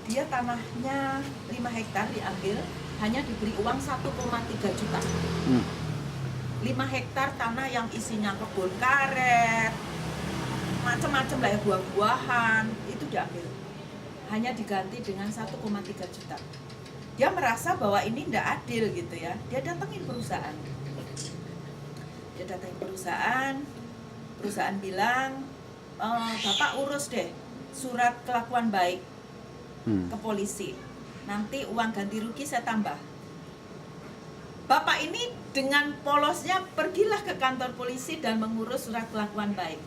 dia tanahnya 5 hektar diambil, hanya diberi uang 1,3 juta. 5 hektar tanah yang isinya kebun karet, macam-macam lah ya, buah-buahan, itu diambil. Hanya diganti dengan 1,3 juta. Dia merasa bahwa ini tidak adil gitu ya. Dia datangin perusahaan. Perusahaan bilang, Bapak urus deh surat kelakuan baik ke polisi. Nanti uang ganti rugi saya tambah. Bapak ini dengan polosnya pergilah ke kantor polisi dan mengurus surat kelakuan baik.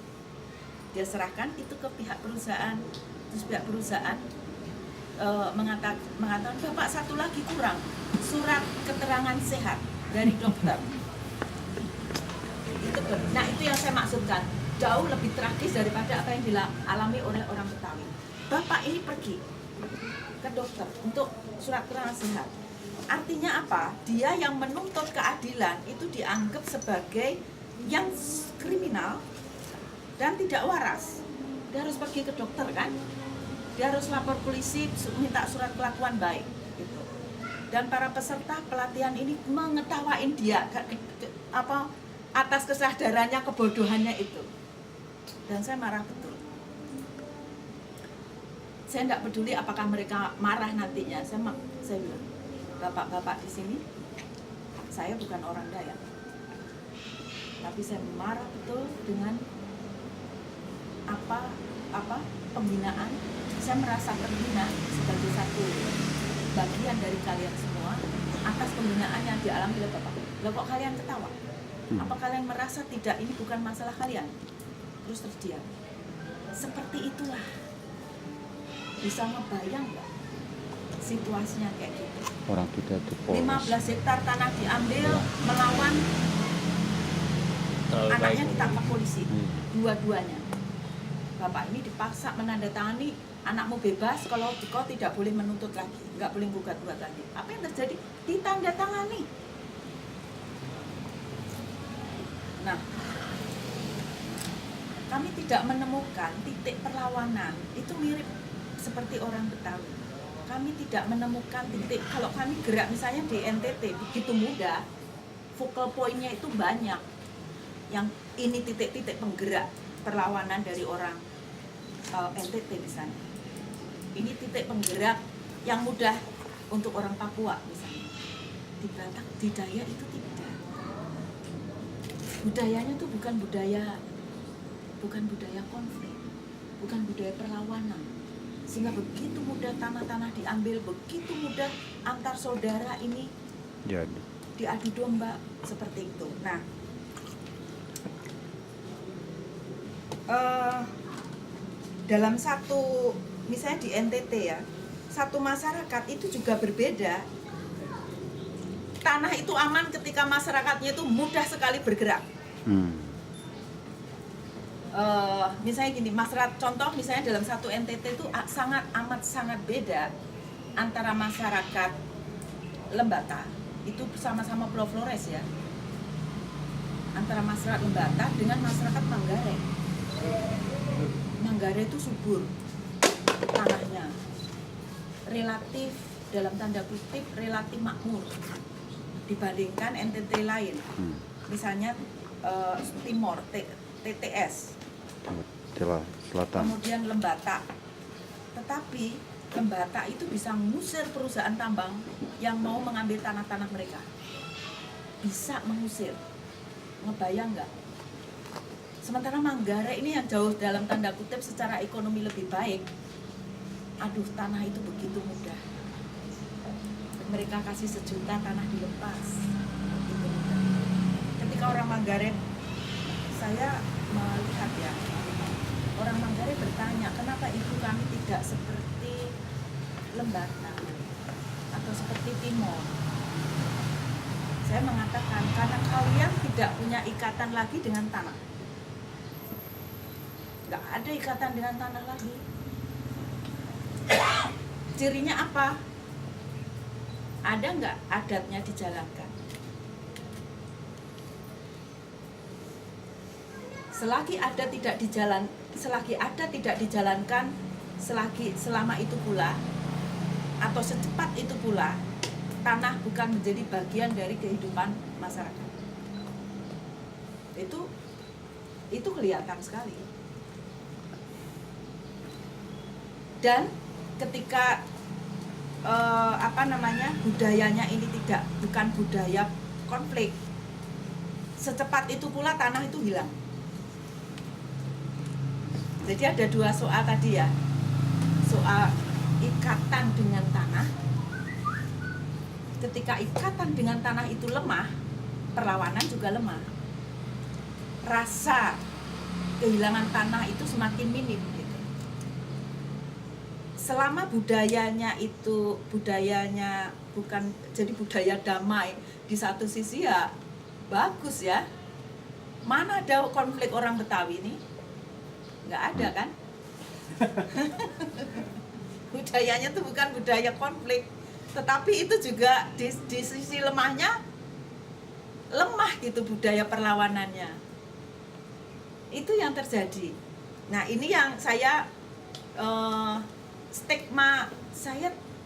Dia serahkan itu ke pihak perusahaan. Terus pihak perusahaan mengatakan, Bapak satu lagi kurang, surat keterangan sehat dari dokter. Nah itu yang saya maksudkan, jauh lebih tragis daripada apa yang dialami oleh orang Betawi. Bapak ini pergi ke dokter untuk surat keterangan sehat. Artinya apa? Dia yang menuntut keadilan itu dianggap sebagai yang kriminal dan tidak waras. Dia harus pergi ke dokter kan? Dia harus lapor polisi, minta surat kelakuan baik gitu. Dan para peserta pelatihan ini mengetawain dia atas kesadarannya, kebodohannya itu. Dan saya marah betul. Saya tidak peduli apakah mereka marah nantinya. Saya bilang, bapak-bapak di sini, saya bukan orang Dayak, tapi saya marah betul dengan pembinaan. Saya merasa terhina sebagai satu bagian dari kalian semua atas pembinaan yang dialami oleh bapak. Loh kok kalian ketawa? Apa kalian merasa tidak, ini bukan masalah kalian? Terus terdiam. Seperti itulah. Bisa ngebayang nggak situasinya kayak gitu? Orang kita itu polos. 15 hektar tanah diambil, melawan, anaknya ditangkap polisi, dua-duanya. Bapak ini dipaksa menandatangani, anakmu bebas kalau kau tidak boleh menuntut lagi, nggak boleh gugat-gugat lagi. Apa yang terjadi? Ditandatangani. Nah, kami tidak menemukan titik perlawanan. Itu mirip seperti orang Betawi. Kami tidak menemukan titik. Kalau kami gerak misalnya di NTT begitu mudah, focal point-nya itu banyak. Yang ini titik-titik penggerak perlawanan dari orang NTT misalnya. Ini titik penggerak yang mudah untuk orang Papua misalnya. Di Batak, di Dayak itu tidak. Budayanya itu bukan budaya konflik, bukan budaya perlawanan. Sehingga begitu mudah tanah-tanah diambil, begitu mudah antar saudara ini Jadi diadu domba seperti itu. Nah, dalam satu, misalnya di NTT ya, satu masyarakat itu juga berbeda. Tanah itu aman ketika masyarakatnya itu mudah sekali bergerak. Misalnya gini, masyarakat contoh misalnya dalam satu NTT itu sangat beda antara masyarakat Lembata, itu sama-sama Pulau Flores ya, antara masyarakat Lembata dengan masyarakat Manggarai. Manggarai itu subur tanahnya, relatif dalam tanda kutip relatif makmur dibandingkan NTT lain. Misalnya Timor, TTS, Selatan. Kemudian Lembata. Tetapi Lembata itu bisa mengusir perusahaan tambang yang mau mengambil tanah-tanah mereka. Bisa mengusir. Ngebayang nggak? Sementara Manggarai ini yang jauh dalam tanda kutip secara ekonomi lebih baik. Aduh, tanah itu begitu mudah. Mereka kasih 1 juta, tanah dilepas. Begitu mudah. Ketika orang Manggarai, saya melihat ya, orang Manggarai bertanya, kenapa ibu kami tidak seperti Lembata atau seperti Timor? Saya mengatakan, karena kalian tidak punya ikatan lagi dengan tanah. Nggak ada ikatan dengan tanah lagi. Cirinya apa? Ada nggak adatnya dijalankan? Selagi ada tidak dijalankan, selama itu pula atau secepat itu pula tanah bukan menjadi bagian dari kehidupan masyarakat. Itu kelihatan sekali. Dan ketika budayanya ini bukan budaya konflik, secepat itu pula tanah itu hilang. Jadi ada dua soal tadi ya, soal ikatan dengan tanah. Ketika ikatan dengan tanah itu lemah, perlawanan juga lemah. Rasa kehilangan tanah itu semakin minim gitu. Selama budayanya bukan jadi budaya damai, di satu sisi ya bagus ya. Mana ada konflik orang Betawi ini? Nggak ada kan? Budayanya tuh bukan budaya konflik, tetapi itu juga di sisi lemahnya lemah gitu budaya perlawanannya. Itu yang terjadi. Nah ini yang saya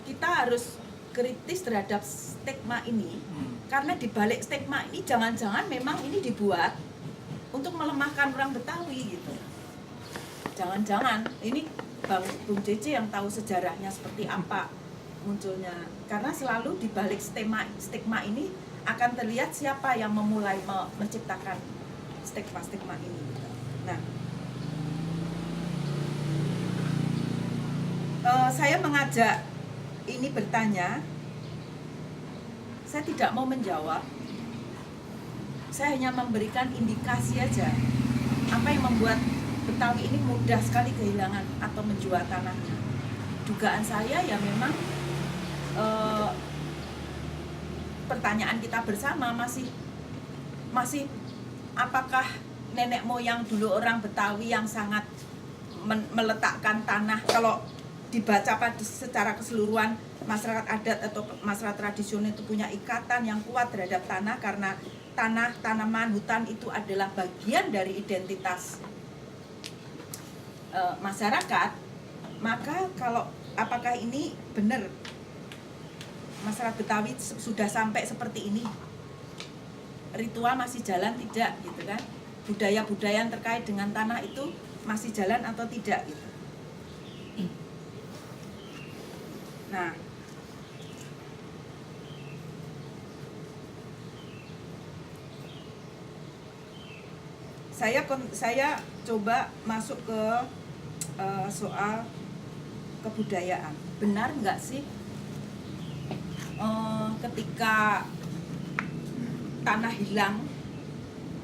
kita harus kritis terhadap stigma ini, karena di balik stigma ini jangan-jangan memang ini dibuat untuk melemahkan orang Betawi gitu. Jangan-jangan ini Bung Cece yang tahu sejarahnya seperti apa munculnya, karena selalu di balik stigma ini akan terlihat siapa yang memulai menciptakan stigma ini. Nah, saya mengajak ini bertanya, saya tidak mau menjawab, saya hanya memberikan indikasi aja apa yang membuat Betawi ini mudah sekali kehilangan atau menjual tanahnya. Dugaan saya ya memang pertanyaan kita bersama masih apakah nenek moyang dulu orang Betawi yang sangat meletakkan tanah, kalau dibaca secara keseluruhan masyarakat adat atau masyarakat tradisional itu punya ikatan yang kuat terhadap tanah, karena tanah, tanaman, hutan itu adalah bagian dari identitas masyarakat. Maka apakah ini benar masyarakat Betawi sudah sampai seperti ini, ritual masih jalan tidak gitu kan, budaya-budaya yang terkait dengan tanah itu masih jalan atau tidak gitu. Nah, saya coba masuk ke soal kebudayaan. Benar nggak sih ketika tanah hilang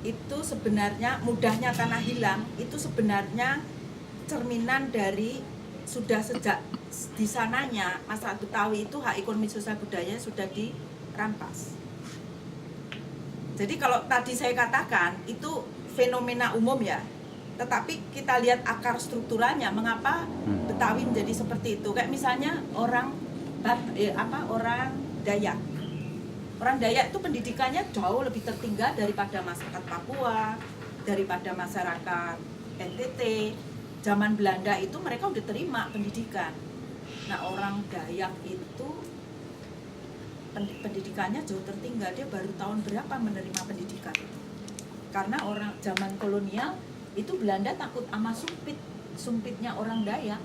itu sebenarnya, mudahnya tanah hilang itu sebenarnya cerminan dari sudah sejak di sananya masyarakat Betawi itu hak ekonomi sosial budaya sudah dirampas. Jadi kalau tadi saya katakan itu fenomena umum ya, tetapi kita lihat akar strukturalnya, mengapa Betawi menjadi seperti itu. Kayak misalnya orang Dayak. Orang Dayak itu pendidikannya jauh lebih tertinggal daripada masyarakat Papua, daripada masyarakat NTT. Zaman Belanda itu mereka udah terima pendidikan. Nah, orang Dayak itu pendidikannya jauh tertinggal, dia baru tahun berapa menerima pendidikan. Karena orang zaman kolonial itu Belanda takut sama sumpitnya orang Dayak.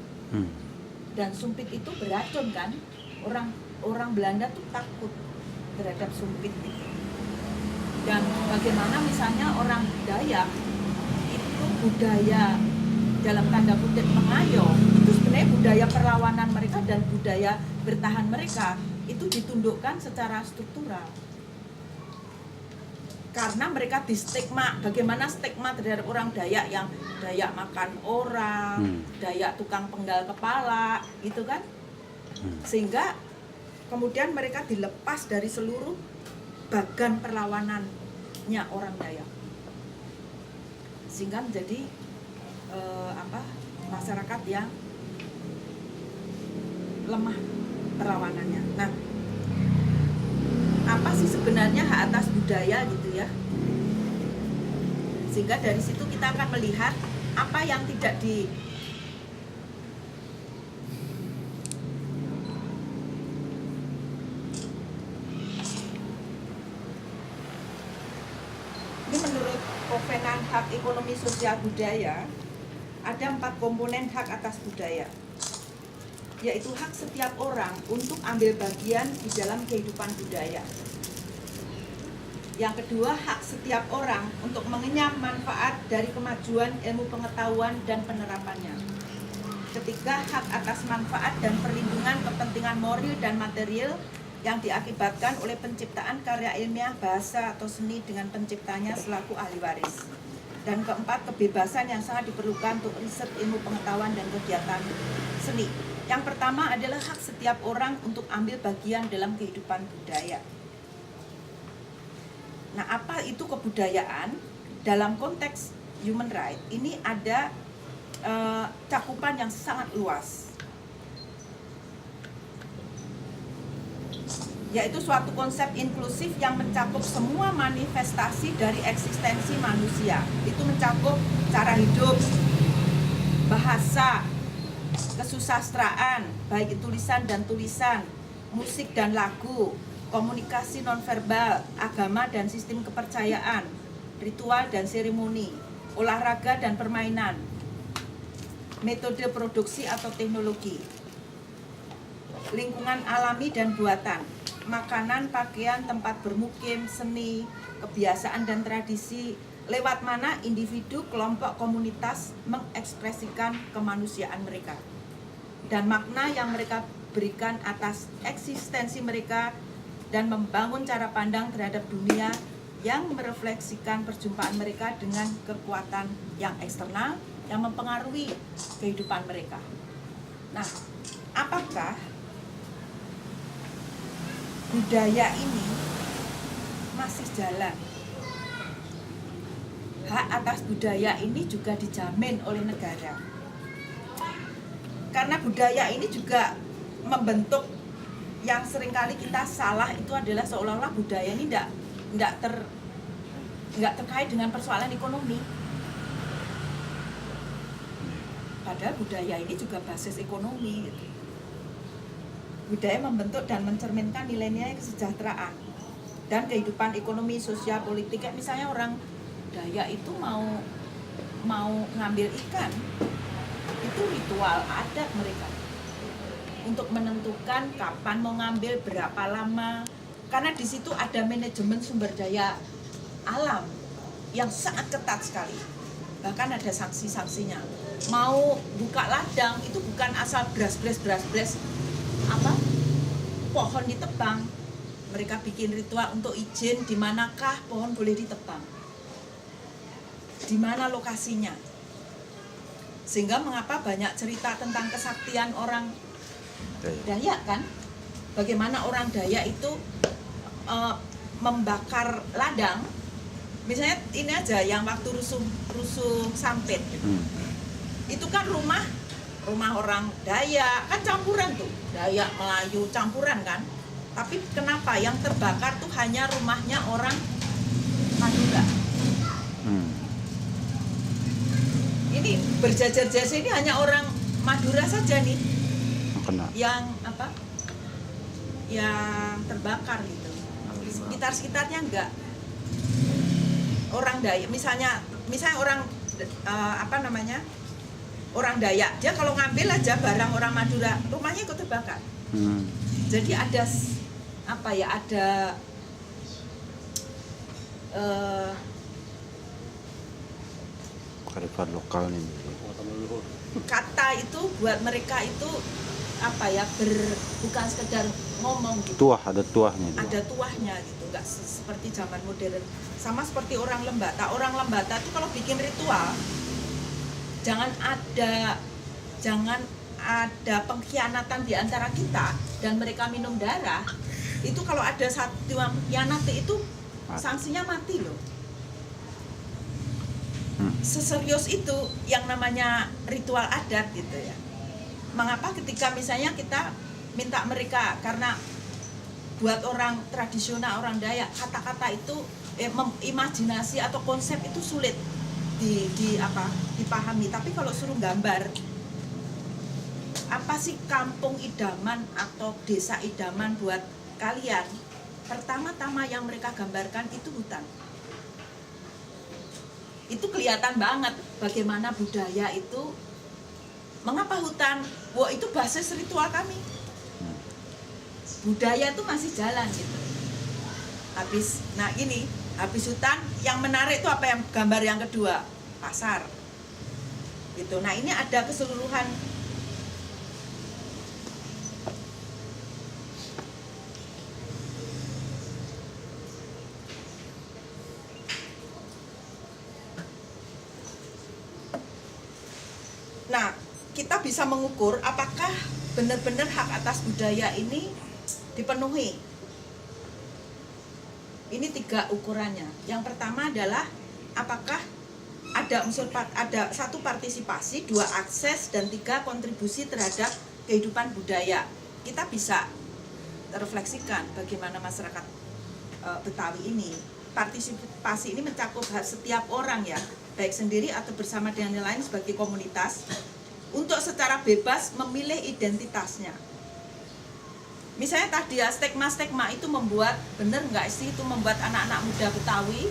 Dan sumpit itu beracun kan. Orang Belanda tuh takut terhadap sumpit itu. Dan bagaimana misalnya orang Dayak itu budaya dalam tanda kutip mengayom, itu sebenarnya budaya perlawanan mereka dan budaya bertahan mereka itu ditundukkan secara struktural. Karena mereka di stigma, bagaimana stigma terhadap orang Dayak yang Dayak makan orang, Dayak tukang penggal kepala, gitu kan? Sehingga kemudian mereka dilepas dari seluruh bagan perlawanannya orang Dayak. Sehingga menjadi masyarakat yang lemah perlawanannya. Nah, apa sih sebenarnya hak atas budaya gitu ya? Sehingga dari situ kita akan melihat apa yang tidak Kovenan Hak Ekonomi Sosial Budaya, ada 4 komponen hak atas budaya, yaitu hak setiap orang untuk ambil bagian di dalam kehidupan budaya. Yang kedua, hak setiap orang untuk mengenyam manfaat dari kemajuan ilmu pengetahuan dan penerapannya. Ketiga, hak atas manfaat dan perlindungan kepentingan moral dan material yang diakibatkan oleh penciptaan karya ilmiah, bahasa, atau seni dengan penciptanya selaku ahli waris. Dan keempat, kebebasan yang sangat diperlukan untuk riset ilmu pengetahuan dan kegiatan seni. Yang pertama adalah hak setiap orang untuk ambil bagian dalam kehidupan budaya. Nah, apa itu kebudayaan? Dalam konteks human right, ini ada cakupan yang sangat luas, yaitu suatu konsep inklusif yang mencakup semua manifestasi dari eksistensi manusia. Itu mencakup cara hidup, bahasa, kesusastraan, baik tulisan dan tulisan, musik dan lagu, komunikasi nonverbal, agama dan sistem kepercayaan, ritual dan seremoni, olahraga dan permainan, metode produksi atau teknologi, lingkungan alami dan buatan, makanan, pakaian, tempat bermukim, seni, kebiasaan dan tradisi, lewat mana individu, kelompok, komunitas mengekspresikan kemanusiaan mereka, dan makna yang mereka berikan atas eksistensi mereka, dan membangun cara pandang terhadap dunia yang merefleksikan perjumpaan mereka dengan kekuatan yang eksternal yang mempengaruhi kehidupan mereka. Nah, apakah budaya ini masih jalan? Hak atas budaya ini juga dijamin oleh negara. Karena budaya ini juga membentuk yang seringkali kita salah, itu adalah seolah-olah budaya ini tidak terkait dengan persoalan ekonomi. Padahal budaya ini juga basis ekonomi gitu. Budaya membentuk dan mencerminkan nilai-nilai kesejahteraan dan kehidupan ekonomi, sosial, politik. Kayak misalnya orang Dayak itu mau ngambil ikan, itu ritual adat mereka untuk menentukan kapan mau ngambil, berapa lama, karena di situ ada manajemen sumber daya alam yang sangat ketat sekali. Bahkan ada sanksi-sanksinya. Mau buka ladang itu bukan asal beras pohon ditebang. Mereka bikin ritual untuk izin di manakah pohon boleh ditebang, di mana lokasinya. Sehingga mengapa banyak cerita tentang kesaktian orang Dayak kan, bagaimana orang Dayak itu membakar ladang. Misalnya ini aja yang waktu rusuh Sampit gitu. Itu kan rumah orang Dayak, kan campuran tuh, Dayak, Melayu, campuran kan. Tapi kenapa yang terbakar tuh hanya rumahnya orang Madura? Ini berjajar-jajar ini hanya orang Madura saja nih yang yang terbakar gitu. Sekitarnya enggak. Orang Dayak misalnya orang orang Dayak, dia kalau ngambil aja barang orang Madura, rumahnya ikut terbakar. Jadi ada kearifan lokal nih. Kata itu buat mereka itu bukan sekedar ngomong gitu. Ada tuahnya. Ada tuahnya gitu, nggak seperti zaman modern. Sama seperti orang Lembata. Orang Lembata tuh kalau bikin ritual, jangan ada pengkhianatan di antara kita dan mereka minum darah. Itu kalau ada satu yang mengkhianati itu sanksinya mati loh. Seserius itu yang namanya ritual adat gitu ya. Mengapa ketika misalnya kita minta mereka, karena buat orang tradisional, orang Dayak, kata-kata itu imajinasi atau konsep itu sulit dipahami. Tapi kalau suruh gambar, apa sih kampung idaman atau desa idaman buat kalian? Pertama-tama yang mereka gambarkan itu hutan. Itu kelihatan banget bagaimana budaya itu, mengapa hutan, wah itu basis ritual kami. Budaya itu masih jalan gitu. Nah ini, habis hutan, yang menarik itu apa, yang gambar yang kedua, pasar. Gitu. Nah ini ada keseluruhan. Nah, kita bisa mengukur apakah benar-benar hak atas budaya ini dipenuhi. Ini 3 ukurannya. Yang pertama adalah apakah ada satu partisipasi, 2 akses, dan 3 kontribusi terhadap kehidupan budaya. Kita bisa refleksikan bagaimana masyarakat Betawi ini. Partisipasi ini mencakup setiap orang ya, baik sendiri atau bersama dengan yang lain sebagai komunitas, untuk secara bebas memilih identitasnya. Misalnya tadi ya, stigma-stigma itu membuat, bener nggak sih itu membuat anak-anak muda Betawi,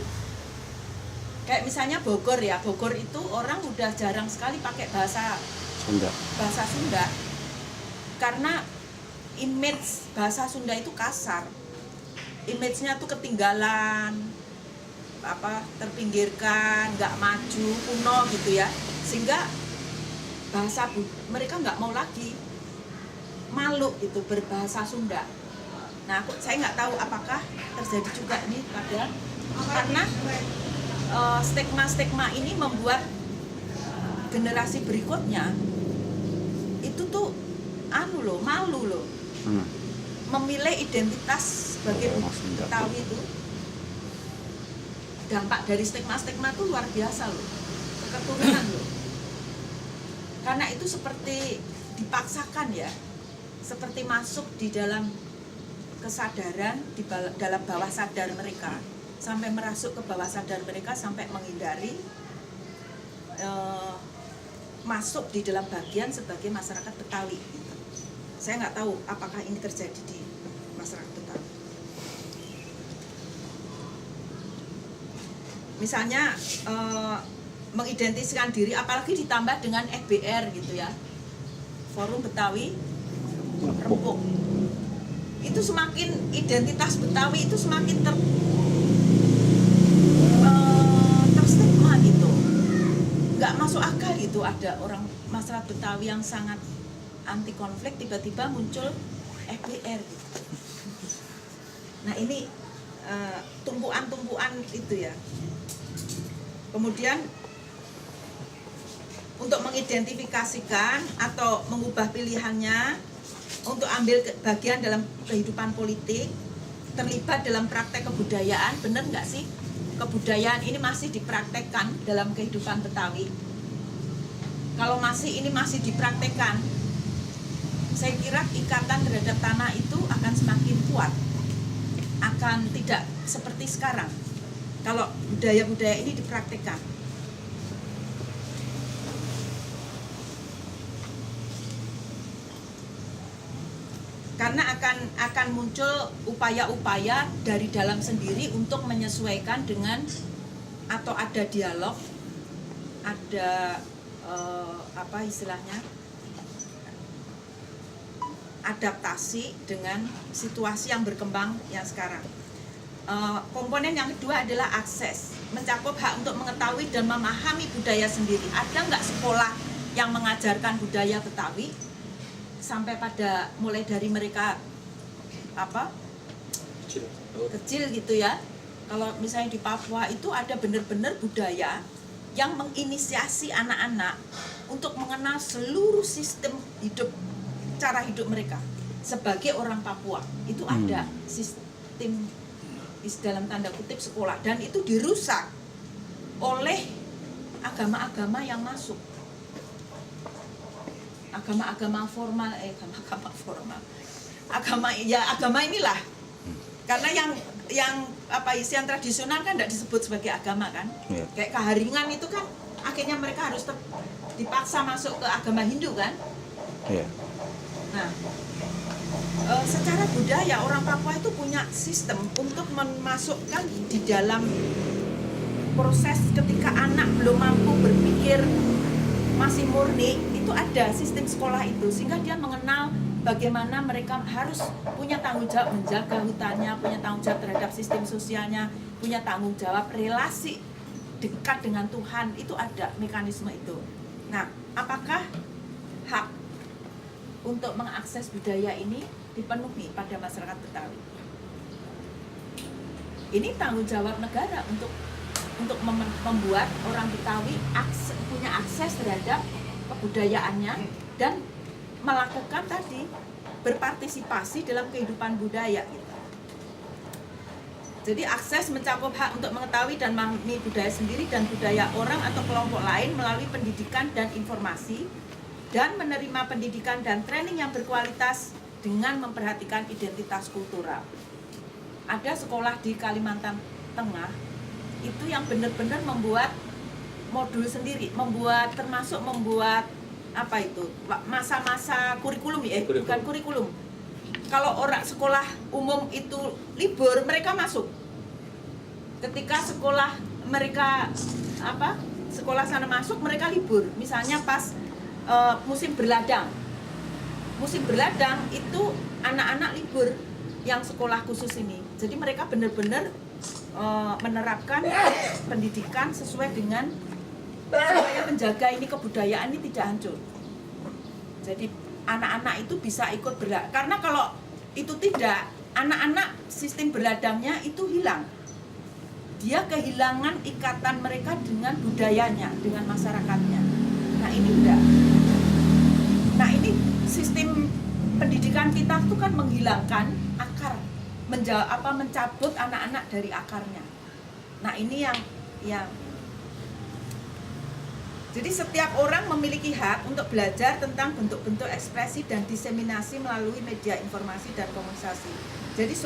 kayak misalnya Bogor ya, Bogor itu orang udah jarang sekali pakai bahasa Sunda, karena image bahasa Sunda itu kasar, image-nya tuh ketinggalan, terpinggirkan, nggak maju, kuno gitu ya, sehingga mereka nggak mau lagi, malu gitu berbahasa Sunda. Nah, saya nggak tahu apakah terjadi juga ini karena stigma-stigma ini membuat generasi berikutnya itu tuh malu loh, memilih identitas sebagai Betawi itu. Dampak dari stigma-stigma itu luar biasa loh, keturunan loh. Karena itu seperti dipaksakan ya, seperti masuk di dalam kesadaran, dalam bawah sadar mereka, sampai merasuk ke bawah sadar mereka, sampai menghindari masuk di dalam bagian sebagai masyarakat Betawi. Saya nggak tahu apakah ini terjadi di masyarakat Betawi. Misalnya mengidentifikasikan diri, apalagi ditambah dengan FBR gitu ya, Forum Betawi Rempuk, itu semakin identitas Betawi itu semakin terstigma gitu, nggak masuk akal gitu. Ada orang masyarakat Betawi yang sangat anti konflik, tiba-tiba muncul FBR gitu. Nah ini tumpuan-tumpuan itu ya. Kemudian untuk mengidentifikasikan atau mengubah pilihannya untuk ambil bagian dalam kehidupan politik, terlibat dalam praktek kebudayaan, benar nggak sih? Kebudayaan ini masih dipraktekkan dalam kehidupan Betawi. Kalau ini masih dipraktekkan, saya kira ikatan terhadap tanah itu akan semakin kuat, akan tidak seperti sekarang kalau budaya-budaya ini dipraktekkan. Karena akan muncul upaya-upaya dari dalam sendiri untuk menyesuaikan dengan, atau ada dialog, ada adaptasi dengan situasi yang berkembang yang sekarang. Komponen yang kedua adalah akses, mencakup hak untuk mengetahui dan memahami budaya sendiri. Ada nggak sekolah yang mengajarkan budaya Betawi sampai pada mulai dari mereka kecil gitu ya? Kalau misalnya di Papua itu ada benar-benar budaya yang menginisiasi anak-anak untuk mengenal seluruh sistem hidup, cara hidup mereka sebagai orang Papua. Itu ada sistem dalam tanda kutip sekolah, dan itu dirusak oleh agama-agama yang masuk, agama agama inilah. Karena yang tradisional kan tidak disebut sebagai agama kan, kayak keharingan itu kan akhirnya mereka harus dipaksa masuk ke agama Hindu kan. Nah, secara budaya orang Papua itu punya sistem untuk memasukkan di dalam proses ketika anak belum mampu berpikir masih murni, itu ada sistem sekolah itu, sehingga dia mengenal bagaimana mereka harus punya tanggung jawab menjaga hutannya, punya tanggung jawab terhadap sistem sosialnya, punya tanggung jawab relasi dekat dengan Tuhan, itu ada mekanisme itu. Nah, apakah hak untuk mengakses budaya ini dipenuhi pada masyarakat Betawi? Ini tanggung jawab negara untuk membuat orang Betawi punya akses terhadap kebudayaannya dan melakukan tadi berpartisipasi dalam kehidupan budaya gitu. Jadi akses mencakup hak untuk mengetahui dan memahami budaya sendiri dan budaya orang atau kelompok lain melalui pendidikan dan informasi, dan menerima pendidikan dan training yang berkualitas dengan memperhatikan identitas kultural. Ada sekolah di Kalimantan Tengah itu yang benar-benar membuat modul sendiri, termasuk membuat apa itu, masa-masa kurikulum bukan kurikulum. Kalau orang sekolah umum itu libur, mereka masuk. Ketika sekolah mereka sekolah sana masuk, mereka libur. Misalnya pas musim berladang. Musim berladang itu anak-anak libur yang sekolah khusus ini. Jadi mereka benar-benar menerapkan pendidikan sesuai dengan supaya menjaga ini kebudayaan ini tidak hancur. Jadi anak-anak itu bisa ikut berladang. Karena kalau itu tidak, anak-anak sistem berladangnya itu hilang. Dia kehilangan ikatan mereka dengan budayanya, dengan masyarakatnya. Nah ini enggak. Nah ini sistem pendidikan kita itu kan menghilangkan akar, mencabut anak-anak dari akarnya. Nah ini yang jadi setiap orang memiliki hak untuk belajar tentang bentuk-bentuk ekspresi dan diseminasi melalui media informasi dan komunikasi. Jadi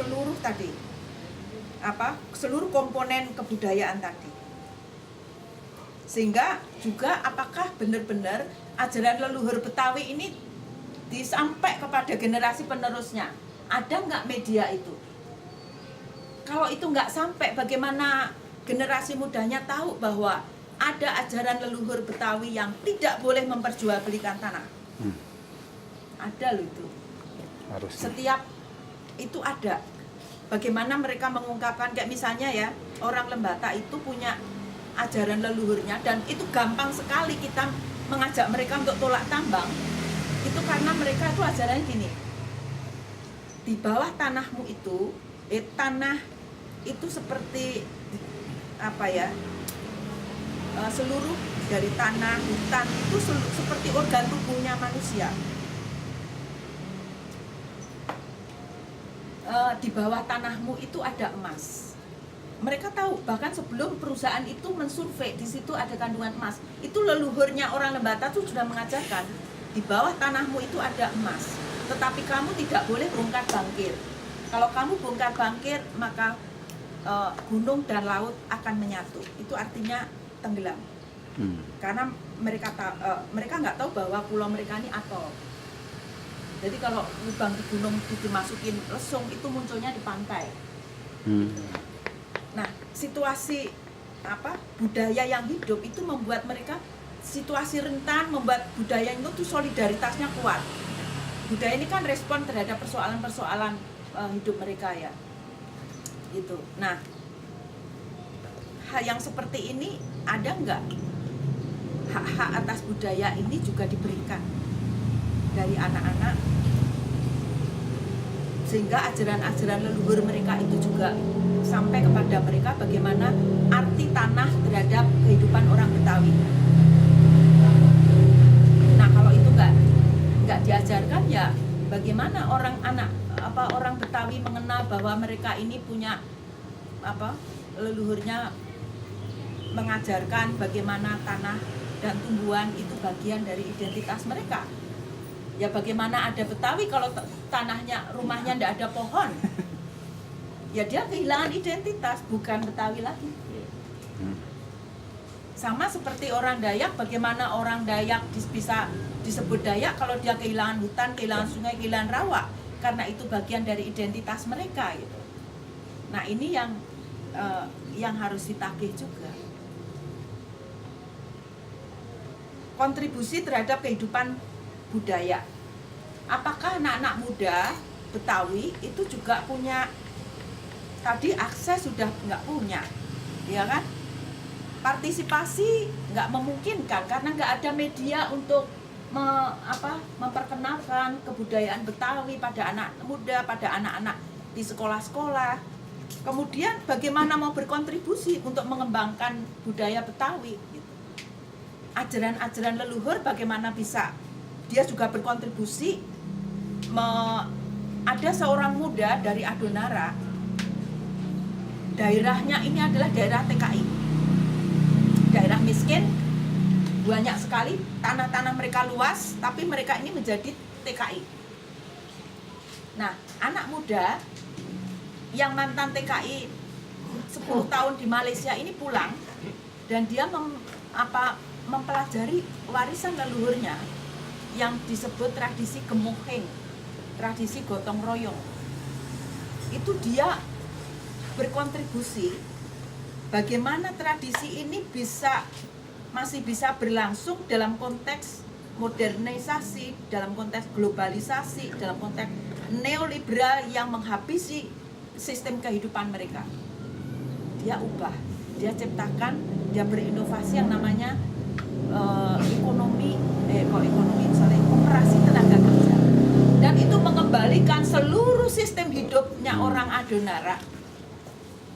seluruh komponen kebudayaan tadi. Sehingga juga apakah benar-benar ajaran leluhur Betawi ini disampai kepada generasi penerusnya? Ada nggak media itu? Kalau itu nggak sampai, bagaimana generasi mudanya tahu bahwa ada ajaran leluhur Betawi yang tidak boleh memperjualbelikan tanah? Ada loh itu. Harusnya. Setiap itu ada. Bagaimana mereka mengungkapkan, kayak misalnya ya, orang Lembata itu punya ajaran leluhurnya, dan itu gampang sekali kita mengajak mereka untuk tolak tambang. Itu karena mereka itu ajarannya gini. Di bawah tanahmu itu, tanah itu seperti seluruh dari tanah, hutan itu seperti organ tubuhnya manusia. Di bawah tanahmu itu ada emas. Mereka tahu, bahkan sebelum perusahaan itu mensurvei di situ ada kandungan emas. Itu leluhurnya orang Lembata tuh sudah mengajarkan, di bawah tanahmu itu ada emas. Tetapi kamu tidak boleh bongkar bangkir. Kalau kamu bongkar bangkir, maka gunung dan laut akan menyatu. Itu artinya tenggelam. Karena mereka nggak tahu bahwa pulau mereka ini atol. Jadi kalau lubang di gunung dimasukin lesung, itu munculnya di pantai. Nah, situasi budaya yang hidup itu membuat mereka situasi rentan, membuat budaya itu tuh solidaritasnya kuat. Budaya ini kan respon terhadap persoalan-persoalan hidup mereka ya. Gitu. Nah, hal yang seperti ini ada nggak? Hak-hak atas budaya ini juga diberikan dari anak-anak, sehingga ajaran-ajaran leluhur mereka itu juga sampai kepada mereka bagaimana arti tanah terhadap kehidupan orang Betawi. Nah, kalau itu nggak diajarkan, ya bagaimana orang Betawi mengenal bahwa mereka ini punya leluhurnya mengajarkan bagaimana tanah dan tumbuhan itu bagian dari identitas mereka. Ya bagaimana ada Betawi kalau tanahnya, rumahnya tidak ada pohon? Ya dia kehilangan identitas, bukan Betawi lagi. Sama seperti orang Dayak, bagaimana orang Dayak bisa disebut Dayak kalau dia kehilangan hutan, kehilangan sungai, kehilangan rawa, karena itu bagian dari identitas mereka gitu. Nah ini yang harus ditagih juga. kontribusi terhadap kehidupan budaya. Apakah anak-anak muda Betawi itu juga punya tadi akses sudah nggak punya, ya kan? Partisipasi nggak memungkinkan karena nggak ada media untuk memperkenalkan kebudayaan Betawi pada anak muda, pada anak-anak di sekolah-sekolah. Kemudian bagaimana mau berkontribusi untuk mengembangkan budaya Betawi? Gitu. Ajaran-ajaran leluhur bagaimana bisa dia juga berkontribusi? Ada seorang muda dari Adonara, daerahnya ini adalah daerah TKI, daerah miskin, banyak sekali tanah-tanah mereka luas, tapi mereka ini menjadi TKI. Nah, anak muda yang mantan TKI 10 tahun di Malaysia ini pulang dan dia mempelajari warisan leluhurnya yang disebut tradisi Gemuheng, tradisi gotong royong. Itu dia berkontribusi bagaimana tradisi ini masih bisa berlangsung dalam konteks modernisasi, dalam konteks globalisasi, dalam konteks neoliberal yang menghabisi sistem kehidupan mereka. Dia ubah, dia ciptakan, dia berinovasi yang namanya koperasi tenaga kerja, dan itu mengembalikan seluruh sistem hidupnya orang Adonara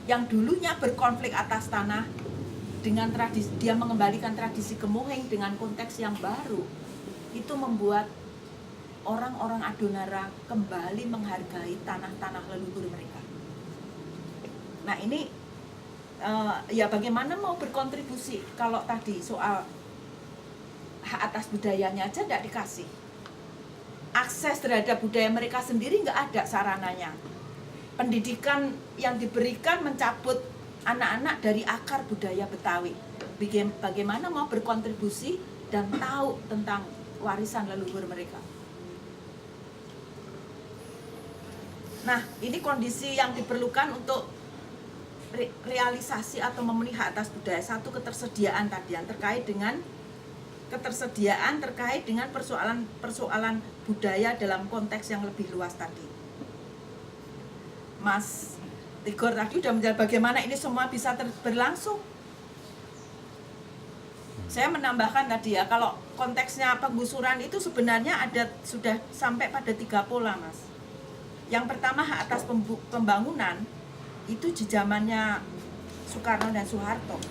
yang dulunya berkonflik atas tanah dengan tradisi. Dia mengembalikan tradisi Gemuheng dengan konteks yang baru. Itu membuat orang-orang Adonara kembali menghargai tanah-tanah leluhur mereka. Nah ini ya bagaimana mau berkontribusi kalau tadi soal hak atas budayanya aja tidak dikasih. Akses terhadap budaya mereka sendiri nggak ada sarananya. Pendidikan yang diberikan mencabut anak-anak dari akar budaya Betawi. Bagaimana mau berkontribusi dan tahu tentang warisan leluhur mereka. Nah, ini kondisi yang diperlukan untuk realisasi atau memenuhi hak atas budaya. Satu, ketersediaan tadi yang terkait dengan persoalan budaya dalam konteks yang lebih luas tadi. Mas Tigor tadi sudah menjelaskan bagaimana ini semua bisa berlangsung. Saya menambahkan tadi ya, kalau konteksnya penggusuran itu sebenarnya sudah sampai pada 3 pola, Mas. Yang pertama, hak atas pembangunan itu di zamannya Soekarno dan Soeharto.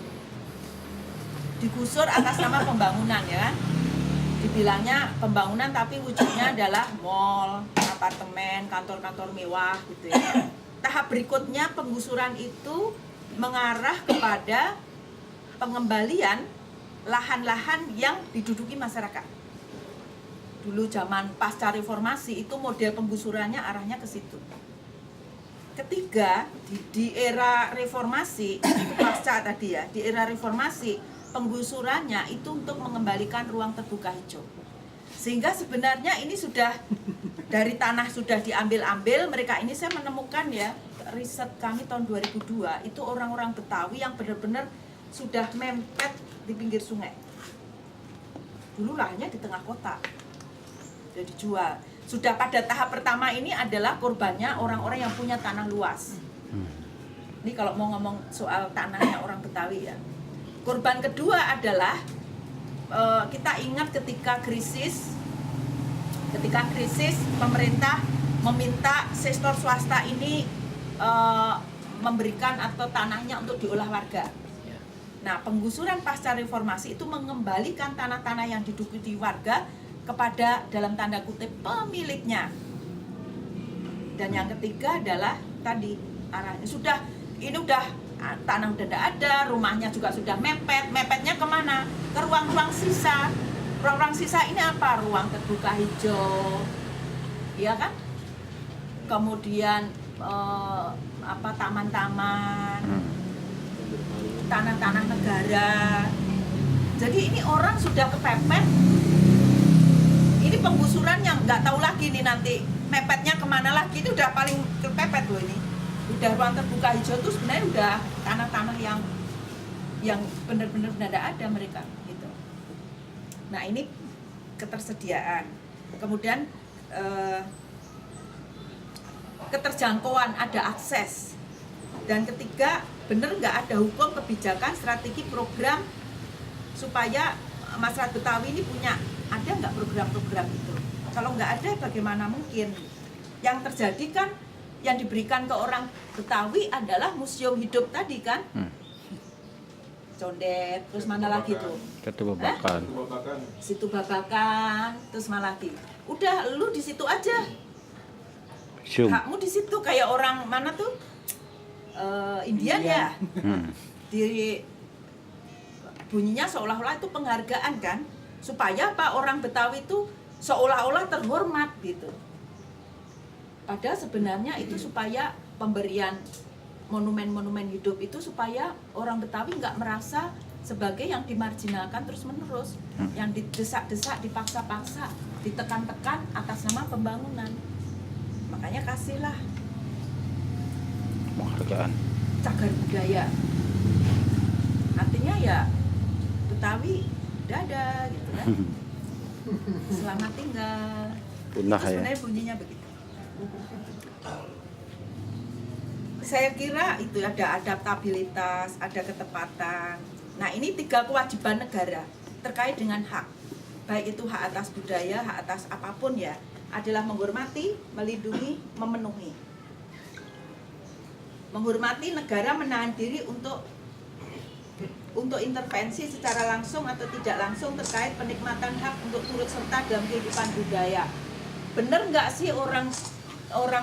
Digusur atas nama pembangunan, ya kan? Dibilangnya pembangunan tapi wujudnya adalah mall, apartemen, kantor-kantor mewah gitu ya. Tahap berikutnya penggusuran itu mengarah kepada pengembalian lahan-lahan yang diduduki masyarakat. Dulu zaman pasca reformasi itu model penggusurannya arahnya ke situ. Ketiga, di era reformasi, pasca tadi ya, di era reformasi penggusurannya itu untuk mengembalikan ruang terbuka hijau. Sehingga sebenarnya ini sudah dari tanah sudah diambil-ambil. Mereka ini saya menemukan ya, riset kami tahun 2002 itu orang-orang Betawi yang benar-benar sudah mempet di pinggir sungai. Dulu lahannya di tengah kota, sudah dijual. Sudah pada tahap pertama ini adalah korbannya orang-orang yang punya tanah luas. Ini kalau mau ngomong soal tanahnya orang Betawi ya. Korban kedua adalah kita ingat ketika krisis pemerintah meminta sektor swasta ini memberikan atau tanahnya untuk diolah warga. Nah, penggusuran pasca reformasi itu mengembalikan tanah-tanah yang diduduki warga kepada dalam tanda kutip pemiliknya. Dan yang ketiga adalah tadi arahnya udah tanah udah tidak ada, rumahnya juga sudah mepetnya kemana? Ke ruang-ruang sisa. Ruang-ruang sisa ini apa? Ruang terbuka hijau, ya kan? Kemudian taman-taman, tanah-tanah negara. Jadi ini orang sudah kepepet. Ini penggusuran yang nggak tahu lagi nih nanti mepetnya kemana lagi. Ini udah paling kepepet loh ini. Udah ruang terbuka hijau tuh sebenarnya udah tanah-tanah yang benar-benar tidak ada mereka gitu. Nah ini ketersediaan, kemudian keterjangkauan, ada akses, dan ketiga bener nggak ada hukum, kebijakan, strategi, program supaya masyarakat Betawi ini punya, ada nggak program-program itu? Kalau nggak ada bagaimana mungkin? Yang terjadi kan yang diberikan ke orang Betawi adalah museum hidup tadi kan? Condet, terus mana lagi tuh? Ketua Babakan. Situ Babakan, terus mana lagi? Udah, lu di situ aja. Zoom. Hakmu di situ kayak orang mana tuh? Indian ya. Di bunyinya seolah-olah itu penghargaan kan, supaya apa, orang Betawi itu seolah-olah terhormat gitu. Padahal sebenarnya itu supaya pemberian monumen-monumen hidup itu supaya orang Betawi nggak merasa sebagai yang dimarginalkan terus-menerus, yang didesak-desak, dipaksa-paksa, ditekan-tekan atas nama pembangunan. Makanya kasihlah Penghargaan. cagar budaya. Artinya ya Betawi dadah gitu kan. Selamat tinggal. Punah Itu ya. sebenarnya bunyinya begitu. Saya kira itu ada adaptabilitas, ada ketepatan. Nah ini 3 kewajiban negara terkait dengan hak, baik itu hak atas budaya, hak atas apapun ya, adalah menghormati, melindungi, memenuhi. Menghormati, negara menahan diri untuk intervensi secara langsung atau tidak langsung terkait penikmatan hak untuk turut serta dalam kehidupan budaya. Bener nggak sih orang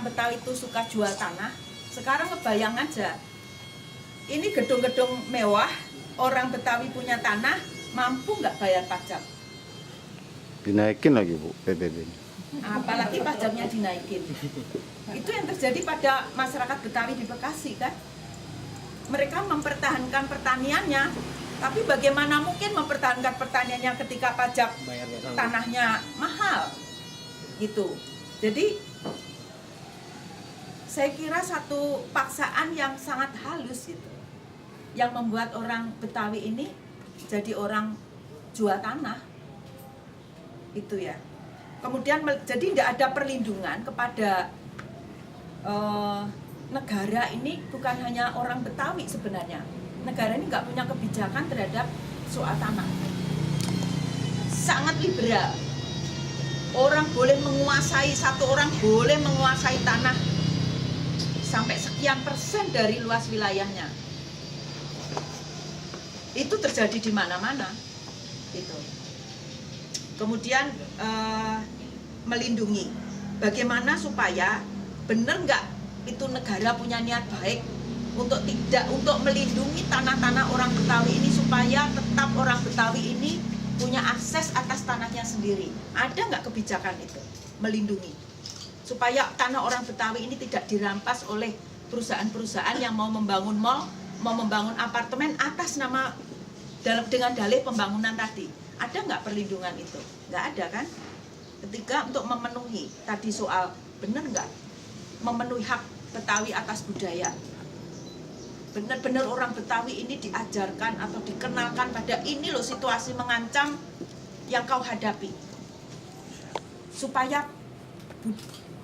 Betawi itu suka jual tanah? Sekarang ngebayang aja, ini gedung-gedung mewah, orang Betawi punya tanah, mampu nggak bayar pajak? Dinaikin lagi Bu PBB. Apalagi pajaknya dinaikin. Itu yang terjadi pada masyarakat Betawi di Bekasi kan. Mereka mempertahankan pertaniannya, tapi bagaimana mungkin mempertahankan pertaniannya ketika pajak tanahnya mahal gitu. Jadi saya kira satu paksaan yang sangat halus gitu, yang membuat orang Betawi ini jadi orang jual tanah itu ya. Kemudian jadi tidak ada perlindungan kepada negara ini, bukan hanya orang Betawi sebenarnya. Negara ini nggak punya kebijakan terhadap soal tanah. Sangat liberal. Orang boleh menguasai, satu orang boleh menguasai tanah sampai sekian persen dari luas wilayahnya. Itu terjadi di mana-mana. Gitu. Kemudian melindungi. Bagaimana supaya benar nggak itu negara punya niat baik untuk melindungi tanah-tanah orang Betawi ini supaya tetap orang Betawi ini punya akses atas tanahnya sendiri. Ada nggak kebijakan itu melindungi supaya tanah orang Betawi ini tidak dirampas oleh perusahaan-perusahaan yang mau membangun mall, mau membangun apartemen atas nama dengan dalih pembangunan tadi? Ada nggak perlindungan itu? Nggak ada kan? Ketiga, untuk memenuhi tadi soal benar nggak memenuhi hak Betawi atas budaya. Benar-benar orang Betawi ini diajarkan atau dikenalkan pada ini loh situasi mengancam yang kau hadapi. Supaya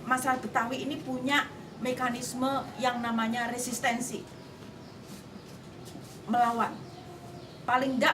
masyarakat Betawi ini punya mekanisme yang namanya resistensi. Melawan. Paling enggak